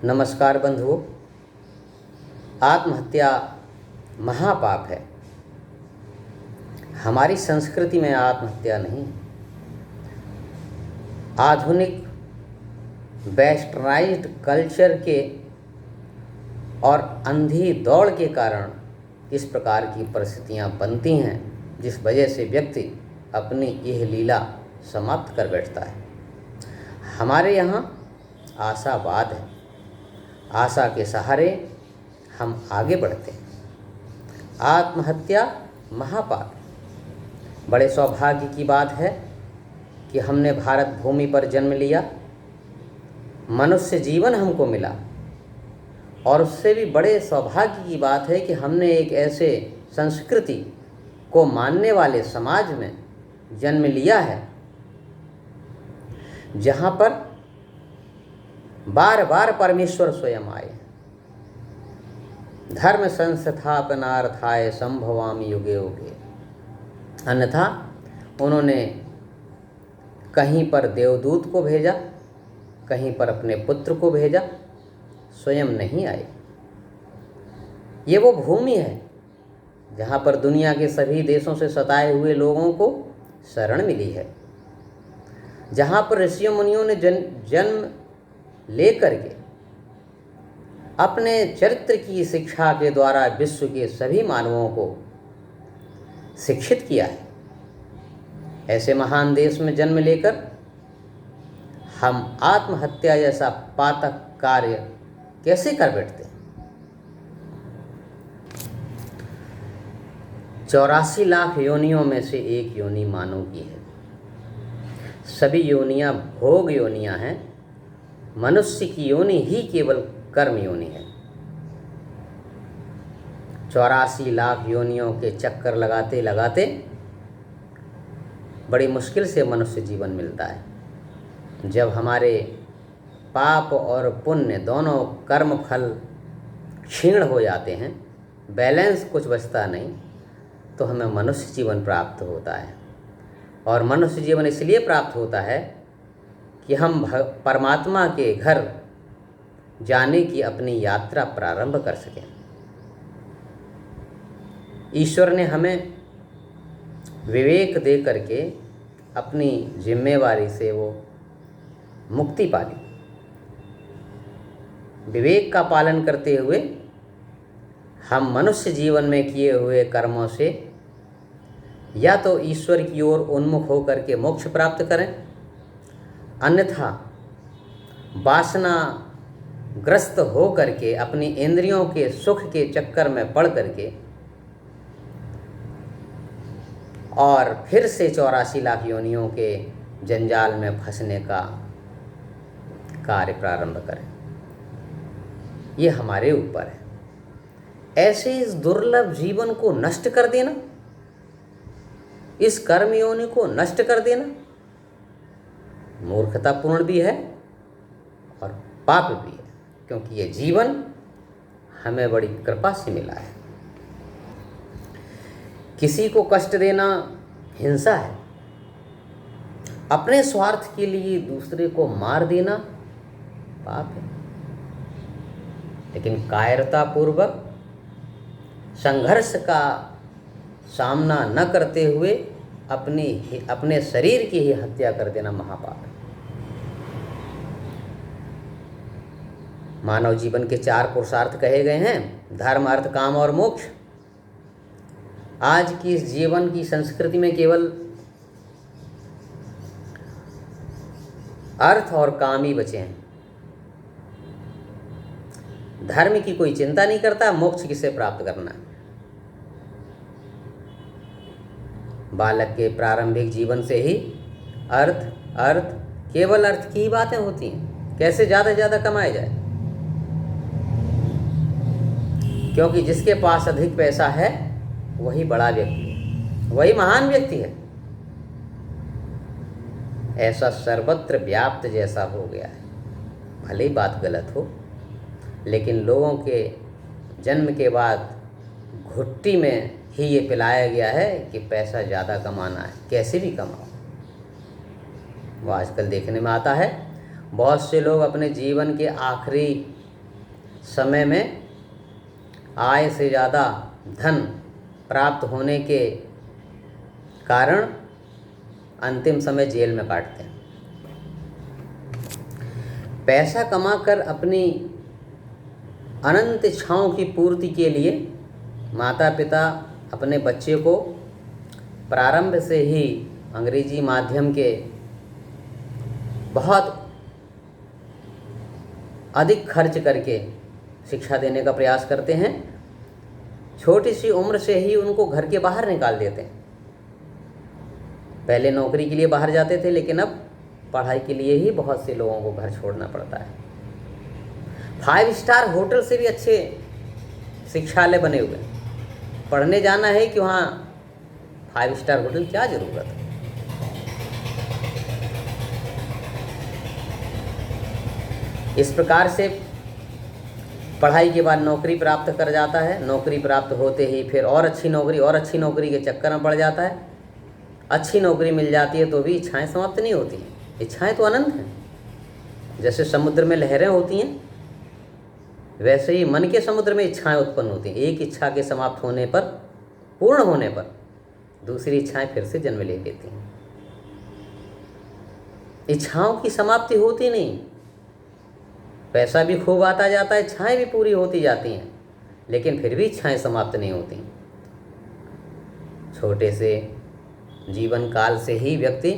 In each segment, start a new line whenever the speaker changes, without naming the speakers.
नमस्कार बंधुओं। आत्महत्या महापाप है। हमारी संस्कृति में आत्महत्या नहीं। आधुनिक वेस्टर्नाइज्ड कल्चर के और अंधी दौड़ के कारण इस प्रकार की परिस्थितियां बनती हैं, जिस वजह से व्यक्ति अपनी यह लीला समाप्त कर बैठता है। हमारे यहाँ आशावाद है। आशा के सहारे हम आगे बढ़ते हैं। आत्महत्या महापाप। बड़े सौभाग्य की बात है कि हमने भारत भूमि पर जन्म लिया, मनुष्य जीवन हमको मिला, और उससे भी बड़े सौभाग्य की बात है कि हमने एक ऐसे संस्कृति को मानने वाले समाज में जन्म लिया है जहाँ पर बार बार परमेश्वर स्वयं आए। धर्म संस्थापनार्थाय संभवामि युगे युगे। अन्यथा उन्होंने कहीं पर देवदूत को भेजा, कहीं पर अपने पुत्र को भेजा, स्वयं नहीं आए। ये वो भूमि है जहाँ पर दुनिया के सभी देशों से सताए हुए लोगों को शरण मिली है, जहाँ पर ऋषियों मुनियों ने जन्म लेकर के अपने चरित्र की शिक्षा के द्वारा विश्व के सभी मानवों को शिक्षित किया है। ऐसे महान देश में जन्म लेकर हम आत्महत्या जैसा पातक कार्य कैसे कर बैठते हैं। 84 लाख योनियों में से एक योनि मानव की है। सभी योनियां भोग योनियां हैं। मनुष्य की योनि ही केवल कर्म योनि है। 84 लाख योनियों के चक्कर लगाते लगाते बड़ी मुश्किल से मनुष्य जीवन मिलता है। जब हमारे पाप और पुण्य दोनों कर्म फल क्षीण हो जाते हैं, बैलेंस कुछ बचता नहीं, तो हमें मनुष्य जीवन प्राप्त होता है। और मनुष्य जीवन इसलिए प्राप्त होता है कि हम परमात्मा के घर जाने की अपनी यात्रा प्रारंभ कर सकें। ईश्वर ने हमें विवेक दे करके अपनी जिम्मेवारी से वो मुक्ति पाली। विवेक का पालन करते हुए हम मनुष्य जीवन में किए हुए कर्मों से या तो ईश्वर की ओर उन्मुख होकर के मोक्ष प्राप्त करें, अन्यथा वासना ग्रस्त हो करके अपनी इंद्रियों के सुख के चक्कर में पड़ करके और फिर से 84 लाख योनियों के जंजाल में फंसने का कार्य प्रारंभ करें। ये हमारे ऊपर है। ऐसे इस दुर्लभ जीवन को नष्ट कर देना, इस कर्म योनि को नष्ट कर देना मूर्खतापूर्ण भी है और पाप भी है, क्योंकि ये जीवन हमें बड़ी कृपा से मिला है। किसी को कष्ट देना हिंसा है। अपने स्वार्थ के लिए दूसरे को मार देना पाप है। लेकिन कायरतापूर्वक संघर्ष का सामना न करते हुए अपने शरीर की ही हत्या कर देना महापाप है। मानव जीवन के 4 पुरुषार्थ कहे गए हैं: धर्म, अर्थ, काम और मोक्ष। आज की इस जीवन की संस्कृति में केवल अर्थ और काम ही बचे हैं। धर्म की कोई चिंता नहीं करता, मोक्ष किसे प्राप्त करना है। बालक के प्रारंभिक जीवन से ही अर्थ केवल अर्थ की ही बातें होती हैं। कैसे ज़्यादा से ज़्यादा कमाया जाए, क्योंकि जिसके पास अधिक पैसा है वही बड़ा व्यक्ति है, वही महान व्यक्ति है। ऐसा सर्वत्र व्याप्त जैसा हो गया है। भले ही बात गलत हो, लेकिन लोगों के जन्म के बाद घुट्टी में ही ये पिलाया गया है कि पैसा ज़्यादा कमाना है, कैसे भी कमाओ। वो आजकल देखने में आता है। बहुत से लोग अपने जीवन के आखिरी समय में आय से ज़्यादा धन प्राप्त होने के कारण अंतिम समय जेल में काटते हैं। पैसा कमाकर अपनी अनंत इच्छाओं की पूर्ति के लिए माता पिता अपने बच्चे को प्रारंभ से ही अंग्रेजी माध्यम के बहुत अधिक खर्च करके शिक्षा देने का प्रयास करते हैं। छोटी सी उम्र से ही उनको घर के बाहर निकाल देते हैं। पहले नौकरी के लिए बाहर जाते थे, लेकिन अब पढ़ाई के लिए ही बहुत से लोगों को घर छोड़ना पड़ता है। 5 स्टार होटल से भी अच्छे शिक्षालय बने हुए हैं। पढ़ने जाना है कि वहाँ 5 स्टार होटल, क्या ज़रूरत है। इस प्रकार से पढ़ाई के बाद नौकरी प्राप्त कर जाता है। नौकरी प्राप्त होते ही फिर और अच्छी नौकरी के चक्कर में पड़ जाता है। अच्छी नौकरी मिल जाती है तो भी इच्छाएं समाप्त नहीं होती हैं। इच्छाएं तो अनंत हैं। जैसे समुद्र में लहरें होती हैं, वैसे ही मन के समुद्र में इच्छाएं उत्पन्न होती हैं। एक इच्छा के समाप्त होने पर, पूर्ण होने पर, दूसरी इच्छाएं फिर से जन्म ले लेती हैं। इच्छाओं की समाप्ति होती नहीं। पैसा भी खूब आता जाता है, इच्छाएं भी पूरी होती जाती हैं, लेकिन फिर भी इच्छाएं समाप्त नहीं होती। छोटे से जीवन काल से ही व्यक्ति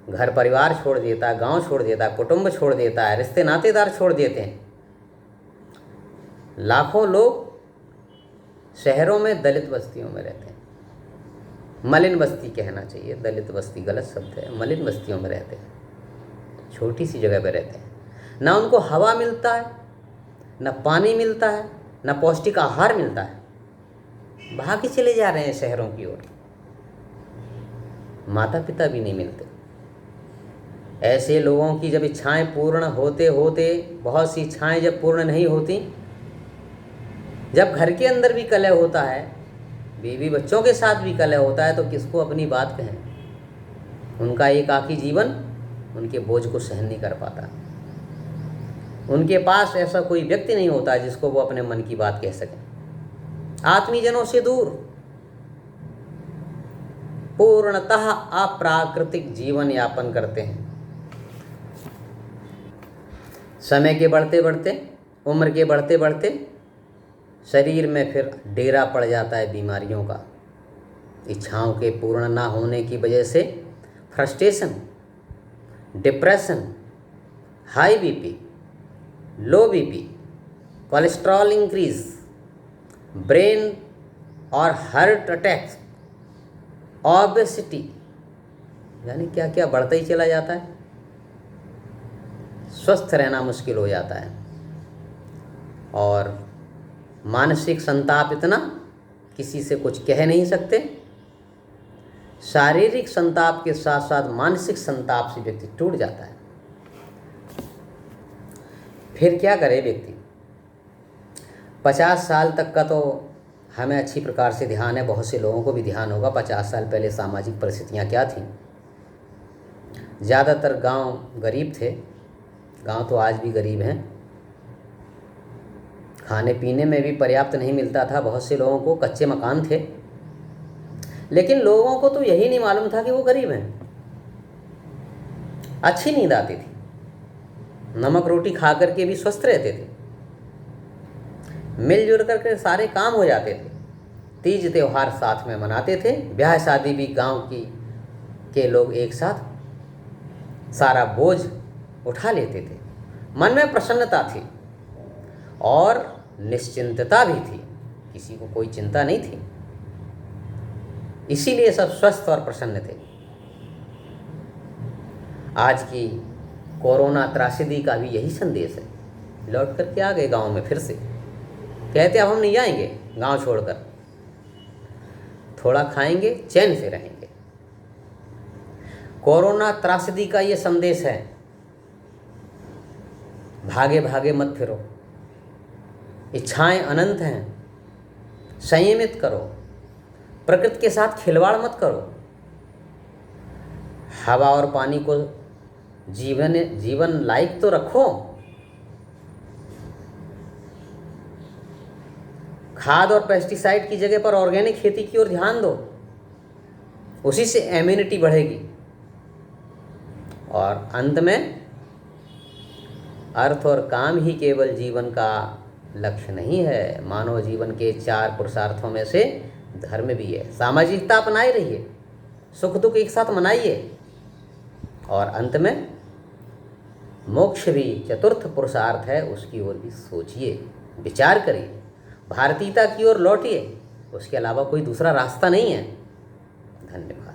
घर परिवार छोड़ देता है, गांव छोड़ देता है, कुटुंब छोड़ देता है, रिश्ते नातेदार छोड़ देते हैं। लाखों लोग शहरों में दलित बस्तियों में रहते हैं। मलिन बस्ती कहना चाहिए, दलित बस्ती गलत शब्द है। मलिन बस्तियों में रहते हैं, छोटी सी जगह पर रहते हैं। ना उनको हवा मिलता है, ना पानी मिलता है, ना पौष्टिक आहार मिलता है। भाग के चले जा रहे हैं शहरों की ओर। माता पिता भी नहीं मिलते। ऐसे लोगों की जब इच्छाएं पूर्ण होते होते, बहुत सी इच्छाएं जब पूर्ण नहीं होती, जब घर के अंदर भी कलह होता है, बीवी बच्चों के साथ भी कलह होता है, तो किसको अपनी बात कहें। उनका एकाकी जीवन उनके बोझ को सहन नहीं कर पाता। उनके पास ऐसा कोई व्यक्ति नहीं होता जिसको वो अपने मन की बात कह सकें। आत्मीजनों से दूर पूर्णतः अप्राकृतिक जीवन यापन करते हैं। समय के बढ़ते बढ़ते, उम्र के बढ़ते बढ़ते शरीर में फिर डेरा पड़ जाता है बीमारियों का। इच्छाओं के पूर्ण ना होने की वजह से फ्रस्ट्रेशन, डिप्रेशन, हाई बीपी, लो बीपी, कोलेस्ट्रॉल इंक्रीज, ब्रेन और हार्ट अटैक्स, ओबेसिटी, यानी क्या क्या बढ़ता ही चला जाता है। स्वस्थ रहना मुश्किल हो जाता है। और मानसिक संताप इतना, किसी से कुछ कह नहीं सकते। शारीरिक संताप के साथ साथ मानसिक संताप से व्यक्ति टूट जाता है। फिर क्या करे व्यक्ति। 50 साल तक का तो हमें अच्छी प्रकार से ध्यान है, बहुत से लोगों को भी ध्यान होगा 50 साल पहले सामाजिक परिस्थितियाँ क्या थीं। ज़्यादातर गांव गरीब थे। गांव तो आज भी गरीब हैं। खाने पीने में भी पर्याप्त नहीं मिलता था। बहुत से लोगों को कच्चे मकान थे, लेकिन लोगों को तो यही नहीं मालूम था कि वो गरीब हैं। अच्छी नींद आती थी, नमक रोटी खा करके भी स्वस्थ रहते थे, मिलजुल करके सारे काम हो जाते थे। तीज त्योहार साथ में मनाते थे, ब्याह शादी भी गांव के लोग एक साथ सारा बोझ उठा लेते थे। मन में प्रसन्नता थी और निश्चिंतता भी थी, किसी को कोई चिंता नहीं थी। इसीलिए सब स्वस्थ और प्रसन्न थे। आज की कोरोना त्रासदी का भी यही संदेश है। लौट करके आ गए गांव में फिर से, कहते अब हम नहीं जाएंगे गांव छोड़कर, थोड़ा खाएंगे चैन से रहेंगे। कोरोना त्रासदी का ये संदेश है, भागे भागे मत फिरो। इच्छाएं अनंत हैं, संयमित करो, प्रकृति के साथ खिलवाड़ मत करो। हवा और पानी को जीवन लायक तो रखो। खाद और पेस्टिसाइड की जगह पर ऑर्गेनिक खेती की ओर ध्यान दो, उसी से इम्यूनिटी बढ़ेगी। और अंत में अर्थ और काम ही केवल जीवन का लक्ष्य नहीं है, मानव जीवन के 4 पुरुषार्थों में से धर्म भी है। सामाजिकता अपनाए रहिए, सुख दुख एक साथ मनाइए, और अंत में मोक्ष भी चतुर्थ पुरुषार्थ है, उसकी ओर भी सोचिए, विचार करिए, भारतीयता की ओर लौटिए, उसके अलावा कोई दूसरा रास्ता नहीं है। धन्यवाद।